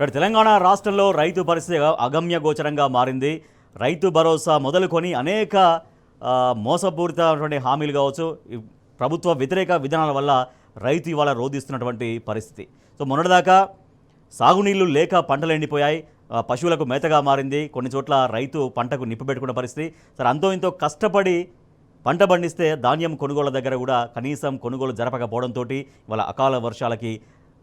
తెలంగాణ రాష్ట్రంలో రైతు పరిస్థితి అగమ్య గోచరంగా మారింది. రైతు భరోసా మొదలుకొని అనేక మోసపూరితమైనటువంటి హామీలు కావచ్చు, ప్రభుత్వ వ్యతిరేక విధానాల వల్ల రైతు ఇవాళ రోధిస్తున్నటువంటి పరిస్థితి. సో మొన్నటిదాకా సాగునీళ్లు లేక పంటలు ఎండిపోయాయి, పశువులకు మేతగా మారింది. కొన్ని చోట్ల రైతు పంటకు నిప్పుపెట్టుకున్న పరిస్థితి. సరే, అంతో ఇంతో కష్టపడి పంట పండిస్తే ధాన్యం కొనుగోళ్ల దగ్గర కూడా కనీసం కొనుగోలు జరపకపోవడంతో ఇవాళ అకాల వర్షాలకి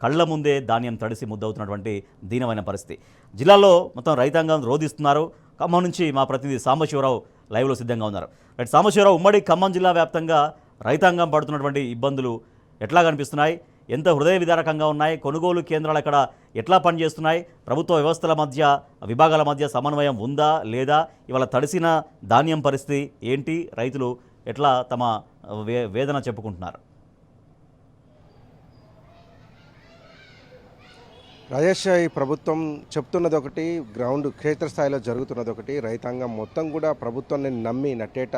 కళ్ల ముందే ధాన్యం తడిసి ముద్దవుతున్నటువంటి దీనమైన పరిస్థితి. జిల్లాలో మొత్తం రైతాంగం రోధిస్తున్నారు. ఖమ్మం నుంచి మా ప్రతినిధి సాంబశివరావు లైవ్లో సిద్ధంగా ఉన్నారు. రైట్ సాంబశివరావు, ఉమ్మడి ఖమ్మం జిల్లా వ్యాప్తంగా రైతాంగం పడుతున్నటువంటి ఇబ్బందులు ఎట్లా కనిపిస్తున్నాయి? ఎంత హృదయ విదారకంగా ఉన్నాయి? కొనుగోలు కేంద్రాలు అక్కడ ఎట్లా పనిచేస్తున్నాయి? ప్రభుత్వ వ్యవస్థల మధ్య, విభాగాల మధ్య సమన్వయం ఉందా లేదా? ఇవాళ తడిసిన ధాన్యం పరిస్థితి ఏంటి? రైతులు ఎట్లా తమ వేదన చెప్పుకుంటున్నారు? రాజేష్, ఈ ప్రభుత్వం చెప్తున్నది ఒకటి, గ్రౌండ్ క్షేత్రస్థాయిలో జరుగుతున్నది ఒకటి. రైతాంగం మొత్తం కూడా ప్రభుత్వాన్ని నమ్మి నట్టేట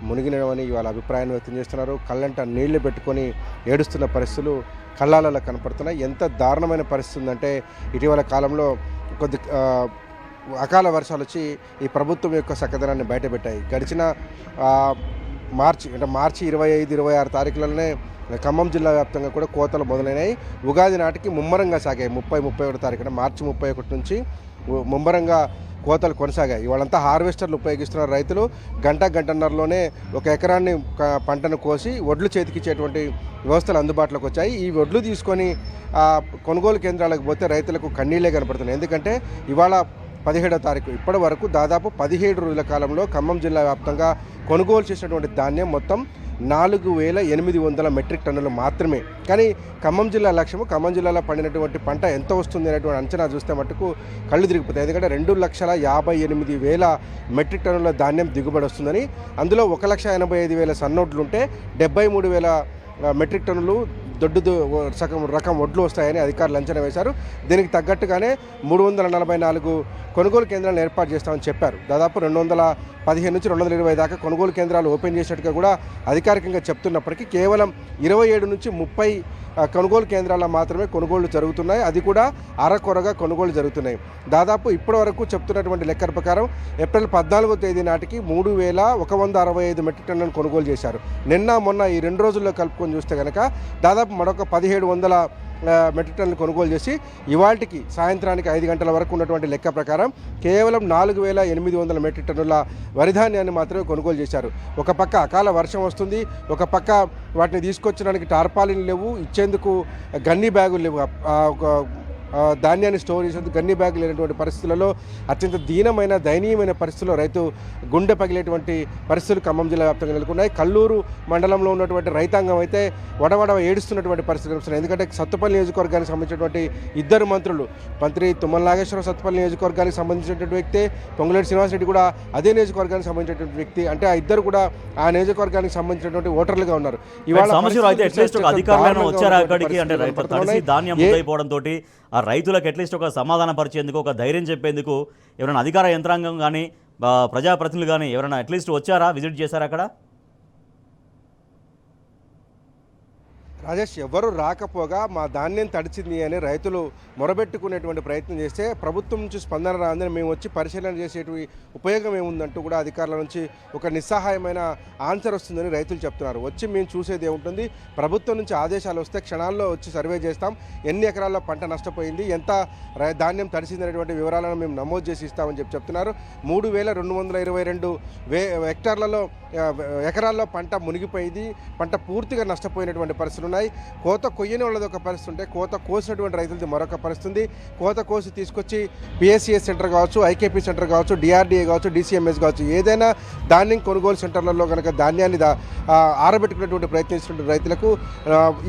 మునిగినవని ఇవాళ అభిప్రాయాన్ని వ్యక్తం చేస్తున్నారు. కళ్ళంట నీళ్లు పెట్టుకొని ఏడుస్తున్న పరిస్థితులు కళ్ళాలలో కనపడుతున్నాయి. ఎంత దారుణమైన పరిస్థితి ఉందంటే, ఇటీవల కాలంలో కొద్ది అకాల వర్షాలు వచ్చి ఈ ప్రభుత్వం యొక్క చక్కదనాన్ని బయటపెట్టాయి. గడిచిన మార్చి 25, 26 తారీఖులలోనే ఖమ్మం జిల్లా వ్యాప్తంగా కూడా కోతలు మొదలైనాయి. ఉగాది నాటికి ముమ్మరంగా సాగాయి. 31 తారీఖున మార్చి 31 నుంచి ముమ్మరంగా కోతలు కొనసాగాయి. ఇవాళంతా హార్వెస్టర్లు ఉపయోగిస్తున్నారు రైతులు. గంటన్నరలోనే ఒక ఎకరాన్ని పంటను కోసి వడ్లు చేతికిచ్చేటువంటి వ్యవస్థలు అందుబాటులోకి వచ్చాయి. ఈ వడ్లు తీసుకొని కొనుగోలు కేంద్రాలకు పోతే రైతులకు కన్నీళ్లే కనపడుతున్నాయి. ఎందుకంటే ఇవాళ 17వ తారీఖు ఇప్పటి వరకు దాదాపు 17 రోజుల కాలంలో ఖమ్మం జిల్లా వ్యాప్తంగా కొనుగోలు చేసినటువంటి ధాన్యం మొత్తం 4800 మెట్రిక్ టన్నులు మాత్రమే. కానీ ఖమ్మం జిల్లా లక్ష్యము, ఖమ్మం జిల్లాలో పండినటువంటి పంట ఎంత వస్తుంది అనేటువంటి అంచనా చూస్తే మటుకు కళ్ళు తిరిగిపోతాయి. ఎందుకంటే 2,58,000 మెట్రిక్ టన్నుల ధాన్యం దిగుబడి వస్తుందని, అందులో 1,85,000 సన్నోడ్లు ఉంటే 73,000 మెట్రిక్ టన్నులు దొడ్డు రకం వడ్లు వస్తాయని అధికారులు అంచనా వేశారు. దీనికి తగ్గట్టుగానే 344 కొనుగోలు కేంద్రాలను ఏర్పాటు చేస్తామని చెప్పారు. దాదాపు 215 నుంచి 220 దాకా కొనుగోలు కేంద్రాలు ఓపెన్ చేసినట్టుగా కూడా అధికారికంగా చెప్తున్నప్పటికీ కేవలం 27 నుంచి 30 కొనుగోలు కేంద్రాల్లో మాత్రమే కొనుగోళ్లు జరుగుతున్నాయి. అది కూడా అరకొరగా కొనుగోలు జరుగుతున్నాయి. దాదాపు ఇప్పటి వరకు చెప్తున్నటువంటి లెక్కల ప్రకారం ఏప్రిల్ 14వ తేదీ నాటికి 3,165 మెట్రిక్ టన్నులను కొనుగోలు చేశారు. నిన్న మొన్న ఈ 2 రోజుల్లో కలుపుకొని చూస్తే కనుక దాదాపు మరొక 1,700 మెట్రిక్ టన్నులు కొనుగోలు చేసి ఇవాళకి సాయంత్రానికి 5 గంటల వరకు ఉన్నటువంటి లెక్క ప్రకారం కేవలం 4,800 మెట్రిక్ టన్నుల వరిధాన్యాన్ని మాత్రమే కొనుగోలు చేశారు. ఒక పక్క అకాల వర్షం వస్తుంది, ఒక పక్క వాటిని తీసుకొచ్చడానికి టార్పాలిన్లు లేవు, ఇచ్చేందుకు గన్నీ బ్యాగులు లేవు, ధాన్యాన్ని స్టోర్ చేసేందుకు గన్నీ బ్యాగులు లేనటువంటి పరిస్థితులలో అత్యంత దీనమైన దయనీయమైన పరిస్థితుల్లో రైతు గుండె పగిలేటువంటి పరిస్థితులు ఖమ్మం జిల్లా వ్యాప్తంగా నెలకొన్నాయి. కల్లూరు మండలంలో ఉన్నటువంటి రైతాంగం అయితే వడవడ ఏడుస్తున్నటువంటి పరిస్థితులు కనిపిస్తున్నాయి. ఎందుకంటే సత్తుపల్లి నియోజకవర్గానికి సంబంధించినటువంటి 2 మంత్రులు, మంత్రి తుమ్మల నాగేశ్వరరావు సత్తుపల్లి నియోజకవర్గానికి సంబంధించినటువంటి వ్యక్తి, పొంగులేటి శ్రీనివాసరెడ్డి కూడా అదే నియోజకవర్గానికి సంబంధించినటువంటి వ్యక్తి. అంటే ఆ ఇద్దరు కూడా ఆ నియోజకవర్గానికి సంబంధించినటువంటి ఓటర్లుగా ఉన్నారు. ఇవాళ ఆ రైతులకు అట్లీస్ట్ ఒక సమాధానం పరిచేందుకు, ఒక ధైర్యం చెప్పేందుకు ఎవరైనా అధికార యంత్రాంగం కానీ, ప్రజాప్రతినిధులు కానీ ఎవరైనా అట్లీస్ట్ వచ్చారా, విజిట్ చేశారా అక్కడ? రాజేష్, ఎవరు రాకపోగా మా ధాన్యం తడిచింది అని రైతులు మొరబెట్టుకునేటువంటి ప్రయత్నం చేస్తే ప్రభుత్వం నుంచి స్పందన రాదని, మేము వచ్చి పరిశీలన చేసేటువంటి ఉపయోగం ఏముందంటూ కూడా అధికారుల నుంచి ఒక నిస్సహాయమైన ఆన్సర్ వస్తుందని రైతులు చెప్తున్నారు. వచ్చి మేము చూసేది ఏముంటుంది, ప్రభుత్వం నుంచి ఆదేశాలు వస్తే క్షణాల్లో వచ్చి సర్వే చేస్తాం, ఎన్ని ఎకరాల్లో పంట నష్టపోయింది, ఎంత ధాన్యం తడిసింది అనేటువంటి వివరాలను మేము నమోదు చేసి ఇస్తామని చెప్తున్నారు. 3,222 హెక్టార్లలో ఎకరాల్లో పంట మునిగిపోయింది, పంట పూర్తిగా నష్టపోయినటువంటి పరిస్థితులు ఉన్నాయి. కోత కొయ్యని వాళ్ళది ఒక పరిస్థితి ఉంటే, కోత కోసినటువంటి రైతులది మరొక పరిస్థితి. కోత కోసి తీసుకొచ్చి పిఎస్సిఎస్ సెంటర్ కావచ్చు, ఐకేపీ సెంటర్ కావచ్చు, డిఆర్డీఏ కావచ్చు, డిసిఎంఎస్ కావచ్చు, ఏదైనా ధాన్యం కొనుగోలు సెంటర్లలో కనుక ధాన్యాన్ని ఆరబెట్టుకునేటువంటి ప్రయత్నిస్తున్న రైతులకు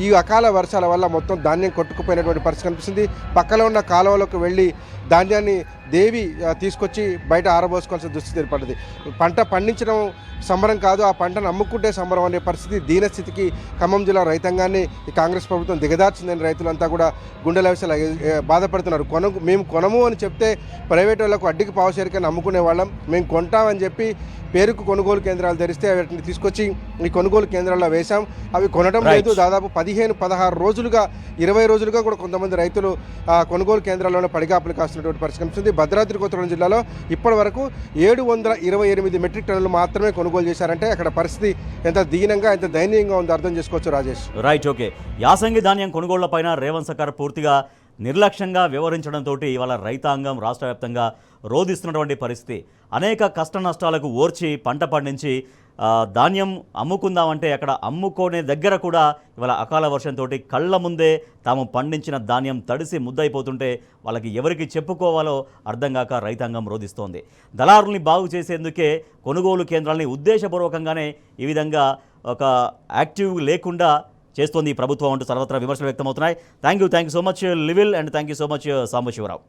ఈ అకాల వర్షాల వల్ల మొత్తం ధాన్యం కొట్టుకుపోయినటువంటి పరిస్థితి కనిపిస్తుంది. పక్కలో ఉన్న కాలువలోకి వెళ్ళి ధాన్యాన్ని దేవి తీసుకొచ్చి బయట ఆరబోసుకోవాల్సిన దుస్థితి ఏర్పడింది. పంట పండించడం సంబరం కాదు, ఆ పంటను అమ్ముకుంటే సంబరం అనే పరిస్థితి, దీనస్థితికి ఖమ్మం జిల్లా రైతాంగాన్ని ధాన్యాన్ని ఈ కాంగ్రెస్ ప్రభుత్వం దిగదార్చిందని రైతులంతా కూడా గుండెల విషయాలు బాధపడుతున్నారు. మేము కొనము అని చెప్తే ప్రైవేట్ వాళ్ళకు అడ్డికి పావుసేరికని అమ్ముకునే వాళ్ళం, మేము కొంటామని చెప్పి పేరుకు కొనుగోలు కేంద్రాలు తెరిస్తే వాటిని తీసుకొచ్చి ఈ కొనుగోలు కేంద్రాల్లో వేశాం. అవి కొనడం లేదు. దాదాపు 15-16 రోజులుగా 20 రోజులుగా కూడా కొంతమంది రైతులు కొనుగోలు కేంద్రాల్లోనే పడిగాపులు కాస్తున్నటువంటి పరిస్థితి కనిపిస్తుంది. భద్రాద్రి కొత్తగూడెం జిల్లాలో ఇప్పటి వరకు 728 మెట్రిక్ టన్నులు మాత్రమే కొనుగోలు చేశారంటే అక్కడ పరిస్థితి ఎంత దీనంగా ఎంత దయనీయంగా ఉందో అర్థం చేసుకోవచ్చు రాజేష్. Right, okay. యాసంగి ధాన్యం కొనుగోళ్లపైన రేవంత్ సర్కార్ పూర్తిగా నిర్లక్ష్యంగా వ్యవహరించడంతో ఇవాళ రైతాంగం రాష్ట్ర వ్యాప్తంగా రోధిస్తున్నటువంటి పరిస్థితి. అనేక కష్ట నష్టాలకు ఓర్చి పంట పండించి ధాన్యం అమ్ముకుందామంటే అక్కడ అమ్ముకునే దగ్గర కూడా ఇవాళ అకాల వర్షంతో కళ్ళ ముందే తాము పండించిన ధాన్యం తడిసి ముద్దయిపోతుంటే వాళ్ళకి ఎవరికి చెప్పుకోవాలో అర్థం కాక రైతాంగం రోధిస్తోంది. దళారుల్ని బాగు చేసేందుకే కొనుగోలు కేంద్రాలని ఉద్దేశపూర్వకంగానే ఈ విధంగా ఒక యాక్టివ్ లేకుండా చేస్తోంది ఈ ప్రభుత్వం అంటూ సర్వత్రా విమర్శలు వ్యక్తమవుతున్నాయి. థ్యాంక్ యూ సో మచ్ లివిల్ and thank you so much Sambasivarao.